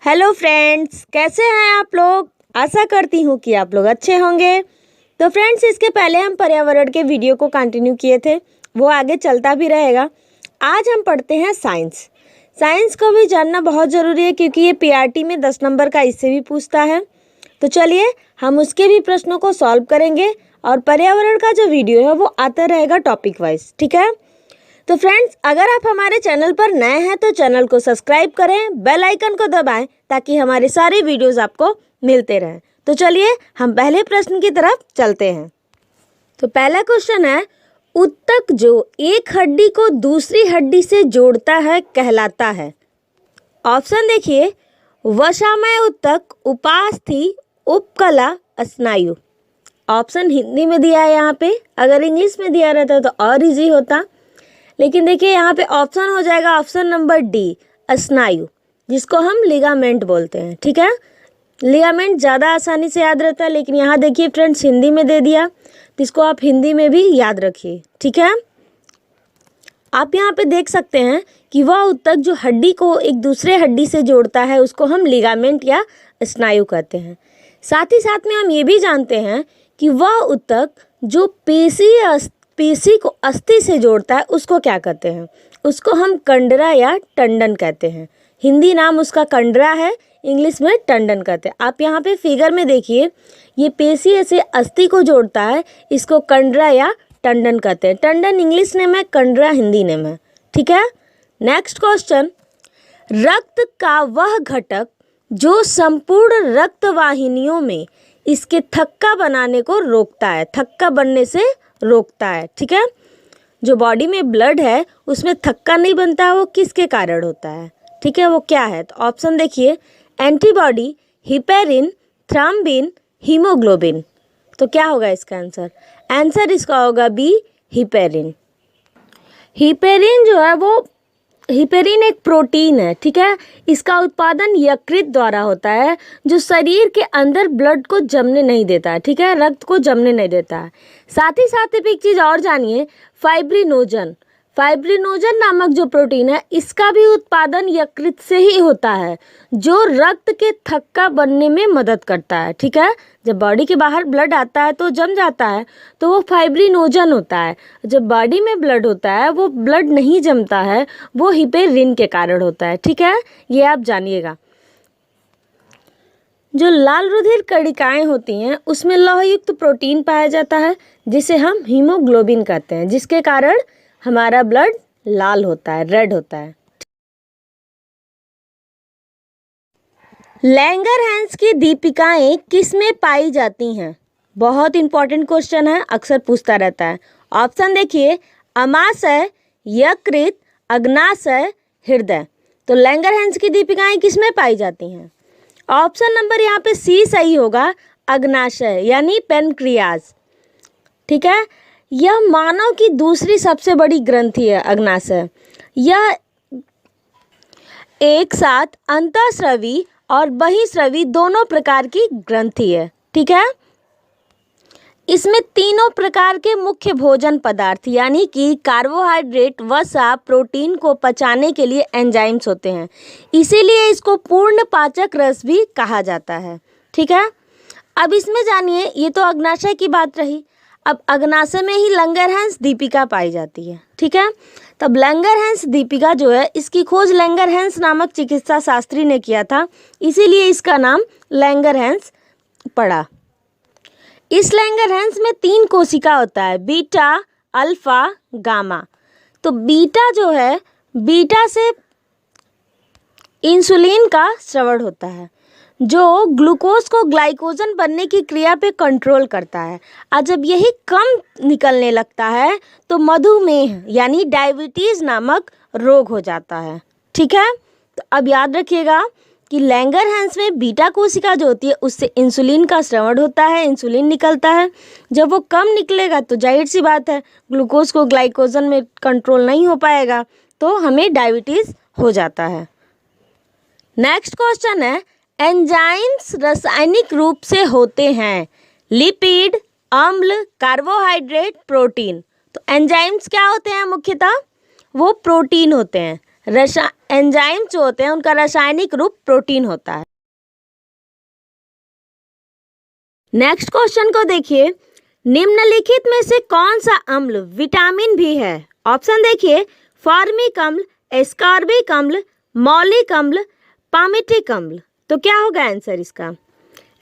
Hello friends, कैसे हैं आप लोग। आशा करती हूँ कि आप लोग अच्छे होंगे। तो फ्रेंड्स, इसके पहले हम पर्यावरण के वीडियो को कंटिन्यू किए थे, वो आगे चलता भी रहेगा। आज हम पढ़ते हैं साइंस। साइंस को भी जानना बहुत ज़रूरी है क्योंकि ये पीआरटी में 10 नंबर का इससे भी पूछता है। तो चलिए हम उसके भी प्रश्नों को सॉल्व करेंगे और पर्यावरण का जो वीडियो है वो आता रहेगा टॉपिक वाइज, ठीक है। तो फ्रेंड्स, अगर आप हमारे चैनल पर नए हैं तो चैनल को सब्सक्राइब करें, बेल आइकन को दबाएं ताकि हमारे सारे वीडियोस आपको मिलते रहें। तो चलिए हम पहले प्रश्न की तरफ चलते हैं। तो पहला क्वेश्चन है, उत्तक जो एक हड्डी को दूसरी हड्डी से जोड़ता है कहलाता है। ऑप्शन देखिए, वशामय उत्तक, उपास्थि, उपकला, स्नायु। ऑप्शन हिंदी में दिया है यहाँ पे, अगर इंग्लिश में दिया रहता तो और इजी होता, लेकिन देखिए यहाँ पे ऑप्शन हो जाएगा ऑप्शन नंबर डी, स्नायु, जिसको हम लिगामेंट बोलते हैं, ठीक है। लिगामेंट ज़्यादा आसानी से याद रहता है, लेकिन यहाँ देखिए फ्रेंड्स हिंदी में दे दिया, तो इसको आप हिंदी में भी याद रखिए, ठीक है। आप यहाँ पे देख सकते हैं कि वह उत्तक जो हड्डी को एक दूसरे हड्डी से जोड़ता है उसको हम लिगामेंट या स्नायु कहते हैं। साथ ही साथ में हम ये भी जानते हैं कि वह उत्तक जो पेशी को अस्थि से जोड़ता है उसको क्या कहते हैं, उसको हम कंडरा या टंडन कहते हैं। हिंदी नाम उसका कंडरा है, इंग्लिश में टंडन कहते हैं। आप यहाँ पे फिगर में देखिए, ये पेशी से अस्थि को जोड़ता है, इसको कंडरा या टंडन कहते हैं। टंडन इंग्लिश नेम है, कंडरा हिंदी नेम है, ठीक है। नेक्स्ट क्वेश्चन, रक्त का वह घटक जो संपूर्ण रक्त वाहिनियों में इसके थक्का बनाने को रोकता है, थक्का बनने से रोकता है, ठीक है। जो बॉडी में ब्लड है उसमें थक्का नहीं बनता है, वो किसके कारण होता है, ठीक है, वो क्या है। तो ऑप्शन देखिए, एंटीबॉडी, हिपेरिन, थ्रोम्बिन, हीमोग्लोबिन। तो क्या होगा इसका आंसर, आंसर इसका होगा बी, हिपेरिन। हिपेरिन जो है वो, हिपेरिन एक प्रोटीन है, ठीक है। इसका उत्पादन यकृत द्वारा होता है, जो शरीर के अंदर ब्लड को जमने नहीं देता है, ठीक है, रक्त को जमने नहीं देता है। साथ ही साथ एक चीज़ और जानिए, फाइब्रिनोजन, फाइब्रिनोजन नामक जो प्रोटीन है इसका भी उत्पादन यकृत से ही होता है, जो रक्त के थक्का बनने में मदद करता है, ठीक है। जब बॉडी के बाहर ब्लड आता है तो जम जाता है, तो वो फाइब्रिनोजन होता है। जब बॉडी में ब्लड होता है वो ब्लड नहीं जमता है, वो हिपेरिन के कारण होता है, ठीक है, ये आप जानिएगा। जो लाल रुधिर कणिकाएं होती हैं उसमें लौहयुक्त प्रोटीन पाया जाता है जिसे हम हीमोग्लोबिन कहते हैं, जिसके कारण हमारा ब्लड लाल होता है, रेड होता है। लैंगरहैंस की दीपिकाएं किसमें पाई जाती हैं। बहुत इंपॉर्टेंट क्वेश्चन है, अक्सर पूछता रहता है। ऑप्शन देखिए, अमाशय, यकृत, अग्नाशय, हृदय। तो लैंगरहैंस की दीपिकाएं किसमें पाई जाती हैं। ऑप्शन नंबर यहाँ पे सी सही होगा, अग्नाशय यानी पेनक्रियाज, ठीक है। यह मानव की दूसरी सबसे बड़ी ग्रंथि है, अग्नाशय। यह एक साथ अंतःस्रवी और बहिस्रवी दोनों प्रकार की ग्रंथि है, ठीक है। इसमें तीनों प्रकार के मुख्य भोजन पदार्थ यानी कि कार्बोहाइड्रेट, वसा, प्रोटीन को पचाने के लिए एंजाइम्स होते हैं, इसीलिए इसको पूर्ण पाचक रस भी कहा जाता है, ठीक है। अब इसमें जानिए, ये तो अग्नाशय की बात रही, अब अग्नाशय में ही लैंगरहैंस दीपिका पाई जाती है, ठीक है। तब लैंगरहैंस दीपिका जो है इसकी खोज लैंगरहैंस नामक चिकित्सा शास्त्री ने किया था, इसीलिए इसका नाम लैंगरहैंस पड़ा। इस लैंगरहैंस में 3 कोशिका होता है, बीटा, अल्फा, गामा। तो बीटा जो है, बीटा से इंसुलिन का स्राव होता है, जो ग्लूकोज को ग्लाइकोजन बनने की क्रिया पे कंट्रोल करता है। और जब यही कम निकलने लगता है तो मधुमेह यानी डायबिटीज़ नामक रोग हो जाता है, ठीक है। तो अब याद रखिएगा कि लैंगरहैंस में बीटा कोशिका जो होती है उससे इंसुलिन का स्राव होता है, इंसुलिन निकलता है। जब वो कम निकलेगा तो जाहिर सी बात है ग्लूकोज को ग्लाइकोजन में कंट्रोल नहीं हो पाएगा, तो हमें डायबिटीज़ हो जाता है। नेक्स्ट क्वेश्चन है, एंजाइम्स रासायनिक रूप से होते हैं लिपिड, अम्ल, कार्बोहाइड्रेट, प्रोटीन। तो एंजाइम्स क्या होते हैं मुख्यतः, वो प्रोटीन होते हैं। एंजाइम जो होते हैं उनका रासायनिक रूप प्रोटीन होता है। नेक्स्ट क्वेश्चन को देखिए, निम्नलिखित में से कौन सा अम्ल विटामिन भी है? ऑप्शन देखिए, फॉर्मिक अम्ल, एस्कॉर्बिक अम्ल, मौलिक अम्ल, पामिटिक अम्ल। तो क्या होगा आंसर इसका?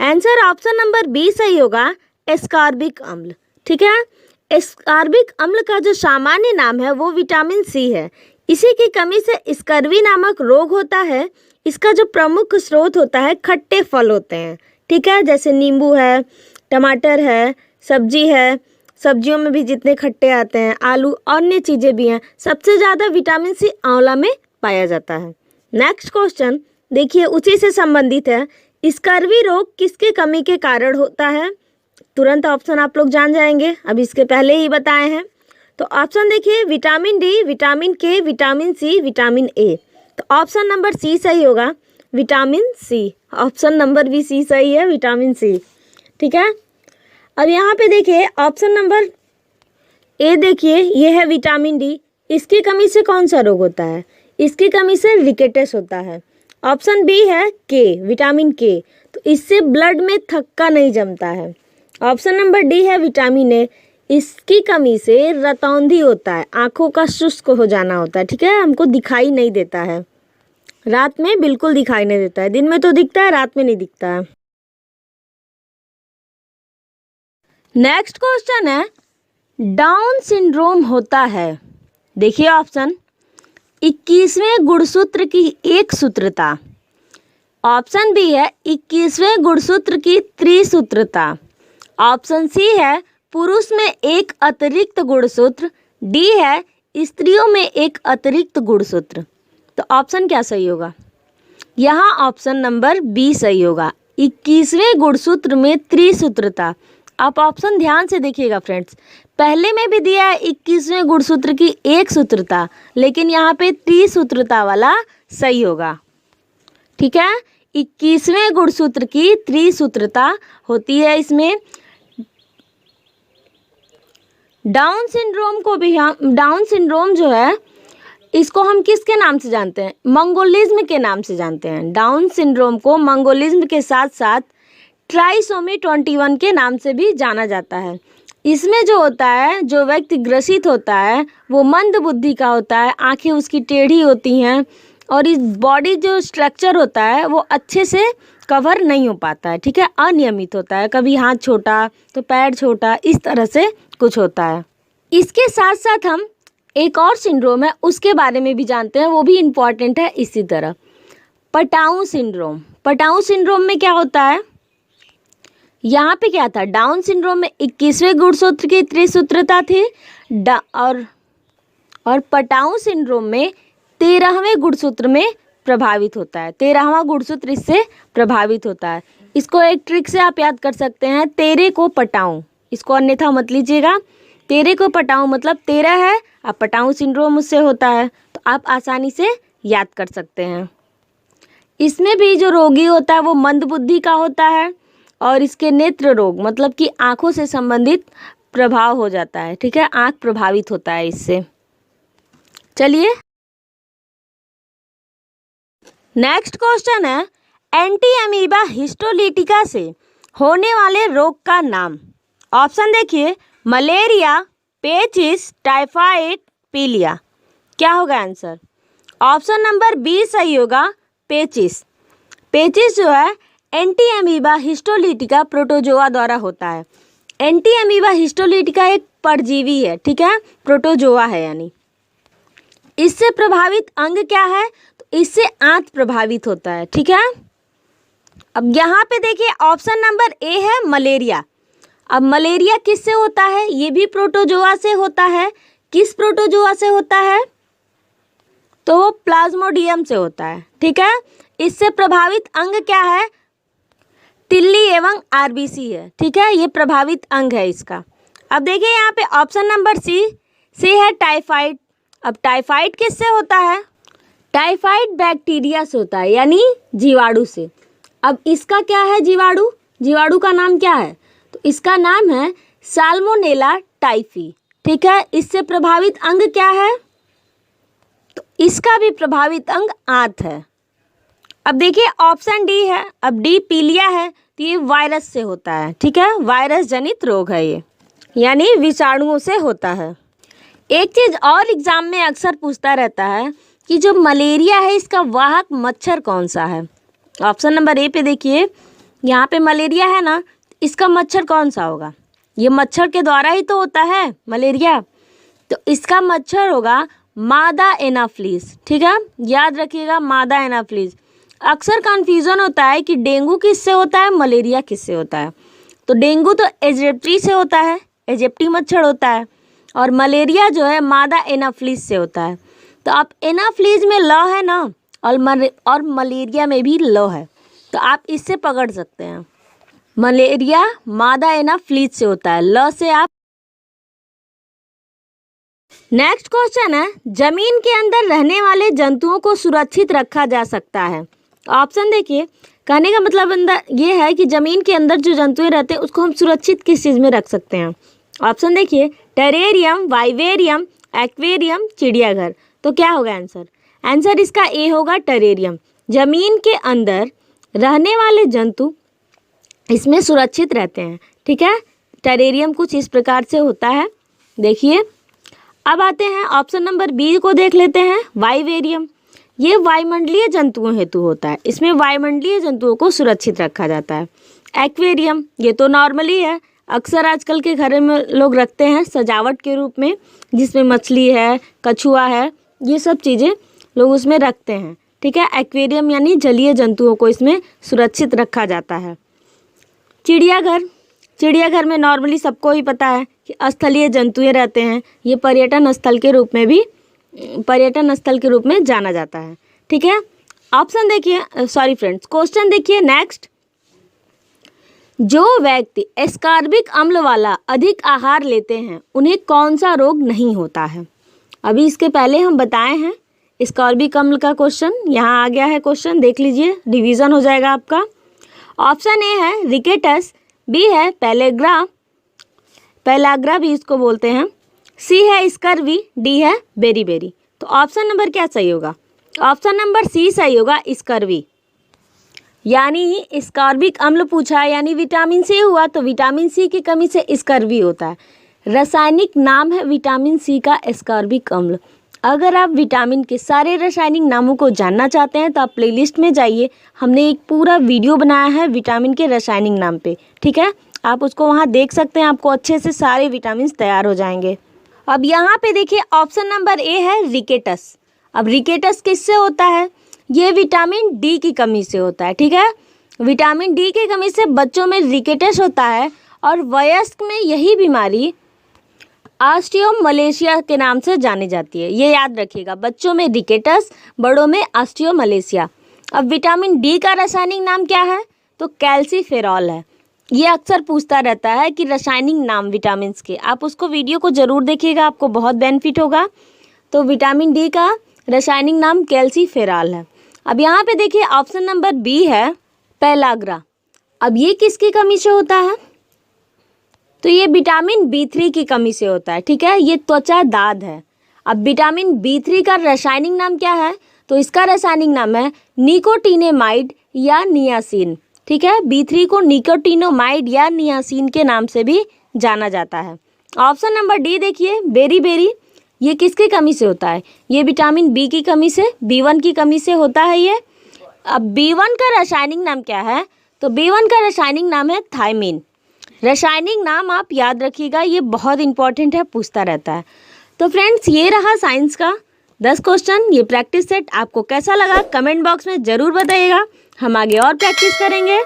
आंसर ऑप्शन नंबर बी सही होगा, एस्कॉर्बिक अम्ल। ठीक है, एस्कॉर्बिक अम्ल का जो सामान्य नाम है वो विटामिन सी है। इसी की कमी से स्कर्वी नामक रोग होता है। इसका जो प्रमुख स्रोत होता है खट्टे फल होते हैं। ठीक है, जैसे नींबू है, टमाटर है, सब्जी है, सब्जियों में भी जितने खट्टे आते हैं, आलू, अन्य चीज़ें भी हैं। सबसे ज़्यादा विटामिन सी आंवला में पाया जाता है। नेक्स्ट क्वेश्चन देखिए, उसी से संबंधित है, स्कर्वी रोग किसकी कमी के कारण होता है? तुरंत ऑप्शन आप लोग जान जाएंगे, अब इसके पहले ही बताए हैं। तो ऑप्शन देखिए, विटामिन डी, विटामिन के, विटामिन सी, विटामिन ए। तो ऑप्शन नंबर सी सही होगा, विटामिन सी। ऑप्शन नंबर भी सी सही है, विटामिन सी। ठीक है, अब यहाँ पे देखिए ऑप्शन नंबर ए देखिए, ये है विटामिन डी। इसकी कमी से कौन सा रोग होता है? इसकी कमी से रिकेटस होता है। ऑप्शन बी है के, विटामिन के, तो इससे ब्लड में थक्का नहीं जमता है। ऑप्शन नंबर डी है विटामिन ए, इसकी कमी से रतौंधी होता है, आंखों का शुष्क हो जाना होता है। ठीक है, हमको दिखाई नहीं देता है, रात में बिल्कुल दिखाई नहीं देता है, दिन में तो दिखता है, रात में नहीं दिखता है। नेक्स्ट क्वेश्चन है, डाउन सिंड्रोम होता है। देखिए ऑप्शन, 21वें गुणसूत्र की एक सूत्रता। ऑप्शन बी है 21वें गुणसूत्र की त्रिसूत्रता। ऑप्शन सी है पुरुष में एक अतिरिक्त गुणसूत्र। डी है स्त्रियों में एक अतिरिक्त गुणसूत्र। तो ऑप्शन क्या सही होगा? यहाँ ऑप्शन नंबर बी सही होगा, 21वें गुणसूत्र में त्रिसूत्रता। आप ऑप्शन ध्यान से देखिएगा फ्रेंड्स, पहले में भी दिया है 21वें गुणसूत्र की एक सूत्रता, लेकिन यहाँ पे त्रिसूत्रता वाला सही होगा। ठीक है, 21वें गुणसूत्र की त्रिसूत्रता होती है इसमें। डाउन सिंड्रोम को भी हम, डाउन सिंड्रोम जो है इसको हम किसके नाम से जानते हैं? मंगोलिज्म के नाम से जानते हैं। डाउन सिंड्रोम को मंगोलिज्म के साथ साथ ट्राइसोमी 21 के नाम से भी जाना जाता है। इसमें जो होता है, जो व्यक्ति ग्रसित होता है वो मंद बुद्धि का होता है, आंखें उसकी टेढ़ी होती हैं और इस बॉडी जो स्ट्रक्चर होता है वो अच्छे से कवर नहीं हो पाता है। ठीक है, अनियमित होता है, कभी हाथ छोटा तो पैर छोटा, इस तरह से कुछ होता है। इसके साथ साथ हम एक और सिंड्रोम है उसके बारे में भी जानते हैं, वो भी इम्पॉर्टेंट है इसी तरह, पटाऊ सिंड्रोम। पटाऊ सिंड्रोम में क्या होता है? यहाँ पे क्या था, डाउन सिंड्रोम में 21वें गुणसूत्र की त्रिसूत्रता थी और पटाऊ सिंड्रोम में 13वें गुणसूत्र में प्रभावित होता है। 13वां गुणसूत्र इससे प्रभावित होता है। इसको एक ट्रिक से आप याद कर सकते हैं, 13 को पटाऊं, इसको अन्यथा मत लीजिएगा। 13 को पटाऊं मतलब 13 है, अब पटाऊ सिंड्रोम उससे होता है, तो आप आसानी से याद कर सकते हैं। इसमें भी जो रोगी होता है वो मंद बुद्धि का होता है और इसके नेत्र रोग मतलब कि आंखों से संबंधित प्रभाव हो जाता है। ठीक है, आंख प्रभावित होता है इससे। चलिए नेक्स्ट क्वेश्चन है, एंटी अमीबा हिस्टोलिटिका से होने वाले रोग का नाम। ऑप्शन देखिए, मलेरिया, पेचिस, टाइफाइड, पीलिया। क्या होगा आंसर? ऑप्शन नंबर बी सही होगा, पेचिस। पेचिस जो है एंटी अमीबा हिस्टोलिटिका प्रोटोजोआ द्वारा होता है। एंटी अमीबा हिस्टोलिटिका एक परजीवी है। ठीक है, प्रोटोजोआ है यानी। इससे प्रभावित अंग क्या है? तो इससे आंत प्रभावित होता है। ठीक है, अब यहाँ पे देखिए ऑप्शन नंबर ए है मलेरिया। अब मलेरिया किससे होता है? ये भी प्रोटोजोआ से होता है। किस प्रोटोजोआ से होता है? तो वो प्लाज्मोडियम से होता है। ठीक है, इससे प्रभावित अंग क्या है? तिल्ली एवं आरबीसी है। ठीक है, ये प्रभावित अंग है इसका। अब देखिए यहाँ पे ऑप्शन नंबर सी है टाइफाइड। अब टाइफाइड किससे होता है? टाइफाइड बैक्टीरिया से होता है, यानी जीवाणु से। अब इसका क्या है जीवाणु? जीवाणु का नाम क्या है? तो इसका नाम है साल्मोनेला टाइफी। ठीक है, इससे प्रभावित अंग क्या है? तो इसका भी प्रभावित अंग आंत है। अब देखिए ऑप्शन डी है। अब डी पीलिया है तो ये वायरस से होता है, ठीक है, वायरस जनित रोग है ये, यानी विषाणुओं से होता है। एक चीज़ और एग्जाम में अक्सर पूछता रहता है कि जो मलेरिया है इसका वाहक मच्छर कौन सा है। ऑप्शन नंबर ए पे देखिए, यहाँ पे मलेरिया है ना, इसका मच्छर कौन सा होगा। ये मच्छर के द्वारा ही तो होता है मलेरिया, तो इसका मच्छर होगा मादा एनाफ्लीज, ठीक है, याद रखिएगा मादा एनाफ्लीज। अक्सर कन्फ्यूज़न होता है कि डेंगू किससे होता है, मलेरिया किससे होता है। तो डेंगू तो एजेप्टी से होता है, एजेप्टी मच्छर होता है, और मलेरिया जो है मादा एनाफ्लीज से होता है। तो आप एनाफ्लीज में ल है ना, और मलेरिया में भी ल है, तो आप इससे पकड़ सकते हैं। मलेरिया मादा एनाफ्लीज से होता है, ल से आप। नेक्स्ट क्वेश्चन है, जमीन के अंदर रहने वाले जंतुओं को सुरक्षित रखा जा सकता है। ऑप्शन देखिए, कहने का मतलब अंदर ये है कि जमीन के अंदर जो जंतुएं रहते हैं उसको हम सुरक्षित किस चीज़ में रख सकते हैं। ऑप्शन देखिए, टेरेरियम, वाइवेरियम, एक्वेरियम, चिड़ियाघर। तो क्या होगा आंसर? आंसर इसका ए होगा, टेरेरियम। जमीन के अंदर रहने वाले जंतु इसमें सुरक्षित रहते हैं, ठीक है। टेरेरियम कुछ इस प्रकार से होता है। देखिए अब आते हैं ऑप्शन नंबर बी को देख लेते हैं, वाइवेरियम। ये वायुमंडलीय जंतुओं हेतु होता है, इसमें वायुमंडलीय जंतुओं को सुरक्षित रखा जाता है। एक्वेरियम ये तो नॉर्मली है, अक्सर आजकल के घर में लोग रखते हैं सजावट के रूप में, जिसमें मछली है, कछुआ है, ये सब चीज़ें लोग उसमें रखते हैं, ठीक है। एक्वेरियम यानी जलीय जंतुओं को इसमें सुरक्षित रखा जाता है। चिड़ियाघर, चिड़ियाघर में नॉर्मली सबको ही पता है कि स्थलीय जंतुएं रहते हैं, ये पर्यटन स्थल के रूप में जाना जाता है, ठीक है। ऑप्शन देखिए, सॉरी फ्रेंड्स, क्वेश्चन देखिए नेक्स्ट। जो व्यक्ति एस्कॉर्बिक अम्ल वाला अधिक आहार लेते हैं उन्हें कौन सा रोग नहीं होता है। अभी इसके पहले हम बताए हैं एस्कॉर्बिक अम्ल का क्वेश्चन, यहाँ आ गया है क्वेश्चन, देख लीजिए, रिवीजन हो जाएगा आपका। ऑप्शन ए है रिकेटस, बी है पेलाग्रा भी इसको बोलते हैं, सी है स्कर्वी, डी है बेरीबेरी। तो ऑप्शन नंबर क्या सही होगा? ऑप्शन नंबर सी सही होगा, स्कर्वी। यानी स्कॉर्बिक अम्ल पूछा है, यानी विटामिन सी हुआ, तो विटामिन सी की कमी से स्कर्वी होता है। रासायनिक नाम है विटामिन सी का एस्कॉर्बिक अम्ल। अगर आप विटामिन के सारे रासायनिक नामों को जानना चाहते हैं तो आप प्लेलिस्ट में जाइए, हमने एक पूरा वीडियो बनाया है विटामिन के रासायनिक नाम पे, ठीक है, आप उसको वहाँ देख सकते हैं, आपको अच्छे से सारे विटामिन तैयार हो जाएंगे। अब यहाँ पे देखिए ऑप्शन नंबर ए है रिकेटस। अब रिकेटस किससे होता है? ये विटामिन डी की कमी से होता है, ठीक है। विटामिन डी की कमी से बच्चों में रिकेटस होता है, और वयस्क में यही बीमारी ऑस्टियोमलेशिया के नाम से जानी जाती है। ये याद रखिएगा, बच्चों में रिकेटस, बड़ों में ऑस्टियोमलेशिया। अब विटामिन डी का रासायनिक नाम क्या है? तो कैल्सीफेरॉल है। ये अक्सर पूछता रहता है कि रासायनिक नाम विटामिन के, आप उसको वीडियो को ज़रूर देखिएगा, आपको बहुत बेनिफिट होगा। तो विटामिन डी का रासायनिक नाम कैल्सीफेरॉल है। अब यहाँ पे देखिए ऑप्शन नंबर बी है पेलाग्रा। अब ये किसकी कमी से होता है? तो ये विटामिन B3 की कमी से होता है, ठीक है। ये त्वचा दाद है। अब विटामिन B3 का रासायनिक नाम क्या है? तो इसका रासायनिक नाम है निकोटिनेमाइड या नियासिन, ठीक है। B3 को निकोटिनोमाइड या नियासिन के नाम से भी जाना जाता है। ऑप्शन नंबर डी देखिए, बेरीबेरी। ये किसकी कमी से होता है? ये विटामिन बी की कमी से, B1 की कमी से होता है ये। अब B1 का रासायनिक नाम क्या है? तो B1 का रासायनिक नाम है थायमिन। रासायनिक नाम आप याद रखिएगा, ये बहुत इंपॉर्टेंट है, पूछता रहता है। तो फ्रेंड्स ये रहा साइंस का 10 क्वेश्चन, ये प्रैक्टिस सेट आपको कैसा लगा कमेंट बॉक्स में ज़रूर बताइएगा। हम आगे और प्रैक्टिस करेंगे।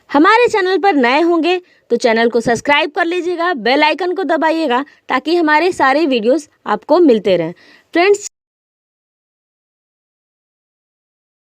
हमारे चैनल पर नए होंगे तो चैनल को सब्सक्राइब कर लीजिएगा, बेल आइकन को दबाइएगा ताकि हमारे सारे वीडियोस आपको मिलते रहें। फ्रेंड्स